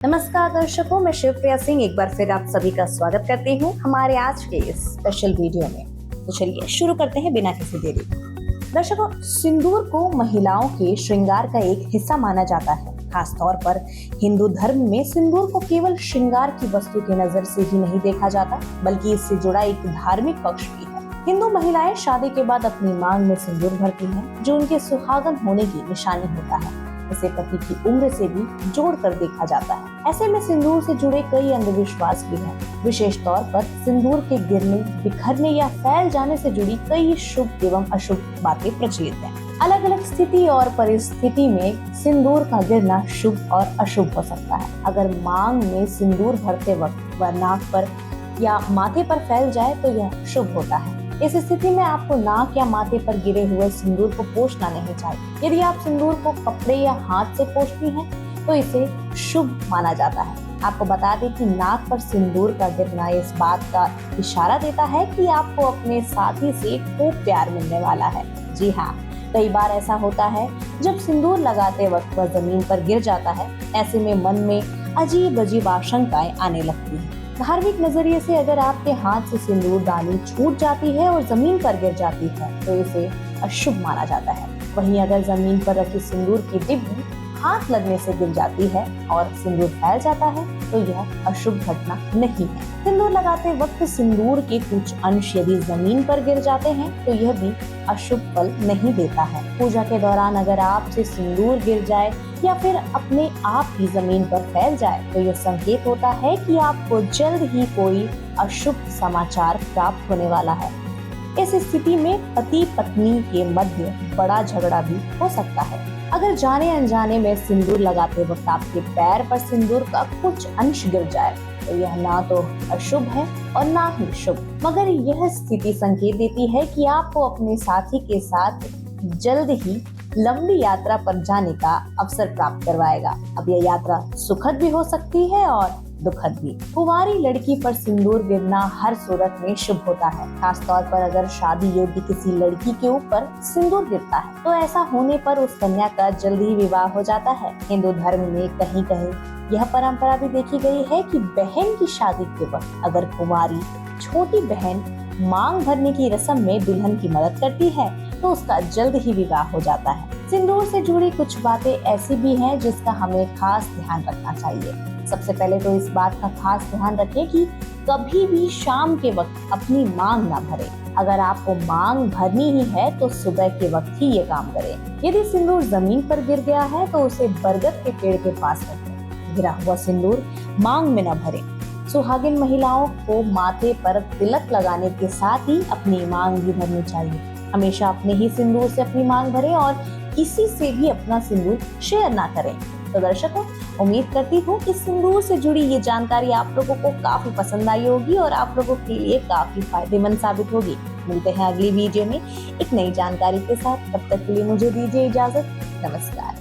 नमस्कार दर्शकों, मैं शिवप्रिया सिंह एक बार फिर आप सभी का स्वागत करती हूँ हमारे आज के इस स्पेशल वीडियो में। तो चलिए शुरू करते हैं बिना किसी देरी के। दर्शकों, सिंदूर को महिलाओं के श्रृंगार का एक हिस्सा माना जाता है। खास तौर पर हिंदू धर्म में सिंदूर को केवल श्रृंगार की वस्तु की नजर से ही नहीं देखा जाता, बल्कि इससे जुड़ा एक धार्मिक पक्ष भी है। हिंदू महिलाएं शादी के बाद अपनी मांग में सिंदूर भरती हैं, जो उनके सुहागन होने की निशानी होता है। इसे पति की उम्र से भी जोड़कर देखा जाता है। ऐसे में सिंदूर से जुड़े कई अंधविश्वास भी हैं। विशेष तौर पर सिंदूर के गिरने, बिखरने या फैल जाने से जुड़ी कई शुभ एवं अशुभ बातें प्रचलित हैं। अलग अलग स्थिति और परिस्थिति में सिंदूर का गिरना शुभ और अशुभ हो सकता है। अगर मांग में सिंदूर भरते वक्त वह नाक पर या माथे पर फैल जाए तो यह शुभ होता है। इस स्थिति में आपको नाक या माथे पर गिरे हुए सिंदूर को पोंछना नहीं चाहिए। यदि आप सिंदूर को कपड़े या हाथ से पोंछती हैं तो इसे शुभ माना जाता है। आपको बता दें कि नाक पर सिंदूर का गिरना इस बात का इशारा देता है कि आपको अपने साथी से खूब प्यार मिलने वाला है। जी हाँ, कई बार ऐसा होता है जब सिंदूर लगाते वक्त वह जमीन पर गिर जाता है। ऐसे में मन में अजीब अजीब आशंकाएं आने लगती हैं। धार्मिक नजरिए से अगर आपके हाथ से सिंदूर दानी छूट जाती है और जमीन पर गिर जाती है तो इसे अशुभ माना जाता है। वहीं अगर जमीन पर रखी सिंदूर की डिब्बी हाथ लगने से गिर जाती है और सिंदूर फैल जाता है तो यह अशुभ घटना नहीं है। सिंदूर लगाते वक्त सिंदूर के कुछ अंश यदि जमीन पर गिर जाते हैं तो यह भी अशुभ फल नहीं देता है। पूजा के दौरान अगर आपसे सिंदूर गिर जाए या फिर अपने आप ही जमीन पर फैल जाए तो यह संकेत होता है कि आपको जल्द ही कोई अशुभ समाचार प्राप्त होने वाला है। इस स्थिति में पति पत्नी के मध्य बड़ा झगड़ा भी हो सकता है। अगर जाने अनजाने में सिंदूर लगाते वक्त आपके पैर पर सिंदूर का कुछ अंश गिर जाए तो यह ना तो अशुभ है और ना ही शुभ, मगर यह स्थिति संकेत देती है कि आपको अपने साथी के साथ जल्द ही लंबी यात्रा पर जाने का अवसर प्राप्त करवाएगा। अब यह यात्रा सुखद भी हो सकती है और दुखद भी। कुंवारी लड़की पर सिंदूर गिरना हर सूरत में शुभ होता है। खास तौर पर अगर शादी योग्य किसी लड़की के ऊपर सिंदूर गिरता है तो ऐसा होने पर उस कन्या का जल्द ही विवाह हो जाता है। हिंदू धर्म में कहीं कहीं यह परंपरा भी देखी गई है कि बहन की शादी के वक्त अगर कुंवारी छोटी बहन मांग भरने की रस्म में दुल्हन की मदद करती है तो उसका जल्द ही विवाह हो जाता है। सिंदूर से जुड़ी कुछ बातें ऐसी भी हैं जिसका हमें खास ध्यान रखना चाहिए। सबसे पहले तो इस बात का खास ध्यान रखें कि कभी भी शाम के वक्त अपनी मांग ना भरें। अगर आपको मांग भरनी ही है तो सुबह के वक्त ही ये काम करें। यदि सिंदूर जमीन पर गिर गया है तो उसे बरगद के पेड़ के पास रखें। गिरा हुआ सिंदूर मांग में न भरें। सुहागिन महिलाओं को माथे पर तिलक लगाने के साथ ही अपनी मांग भी भरनी चाहिए। हमेशा अपने ही सिंदूर से अपनी मांग भरें और किसी से भी अपना सिंदूर शेयर ना करें। तो दर्शकों, उम्मीद करती हूँ कि सिंदूर से जुड़ी ये जानकारी आप लोगों को काफी पसंद आई होगी और आप लोगों के लिए काफी फायदेमंद साबित होगी। मिलते हैं अगली वीडियो में एक नई जानकारी के साथ। तब तक के लिए मुझे दीजिए इजाजत। नमस्कार।